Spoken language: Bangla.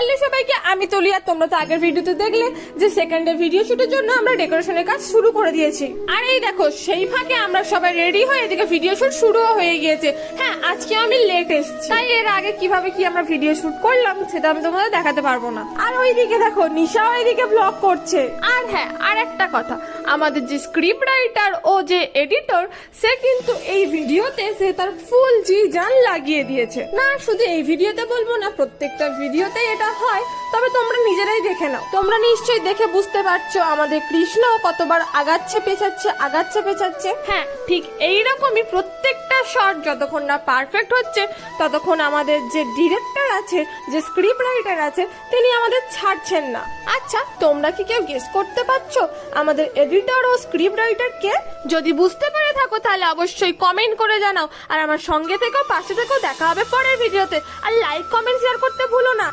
হ্যালো সবাইকে, আমি তলিয়া। তোমরা তো আগের ভিডিওতে দেখলে যে সেকেন্ডের ভিডিও শুটের জন্য আমরা ডেকোরেশনের কাজ শুরু করে দিয়েছি। আর এই দেখো, সেই ফাঁকে আমরা সবাই রেডি হয়ে এদিকে ভিডিও শুট শুরুও হয়ে গিয়েছে। হ্যাঁ, আজকে আমি লেট এসেছি, তাই এর আগে কিভাবে কি আমরা ভিডিও শুট করলাম সেটা আমি তোমাদের দেখাতে পারবো না। আর ওইদিকে দেখো, নিশা ওইদিকে ব্লগ করছে। আর হ্যাঁ, আর একটা কথা, আমাদের যে স্ক্রিপ্ট রাইটার ও যে এডিটর, সে কিন্তু এই ভিডিওতে সে তার ফুল জি জান লাগিয়ে দিয়েছে। না, শুধু এই ভিডিওতে বলবো না, প্রত্যেকটা ভিডিওতে এটা হয়। তবে তোমরা নিজেরাই দেখে নাও। তোমরা নিশ্চয়ই দেখে বুঝতে পারছো আমাদের কৃষ্ণ কতবার আগাচ্ছে পেছাচ্ছে। হ্যাঁ, ঠিক এইরকমই প্রত্যেকটা শট যতক্ষণ না পারফেক্ট হচ্ছে ততক্ষণ আমাদের যে ডিরেক্টর আছে, যে স্ক্রিপ্ট রাইটার আছে, তিনি আমাদের ছাড়ছেন না। আচ্ছা, তোমরা কি কেউ গেস করতে পারছো আমাদের এডিটর ও স্ক্রিপ্ট রাইটার কে? যদি বুঝতে পেরে থাকো তাহলে অবশ্যই কমেন্ট করে জানাও। আর আমার সঙ্গে থেকেও, পাশে থেকেও। দেখা হবে পরের ভিডিওতে। আর লাইক, কমেন্ট, শেয়ার করতে ভুলো না।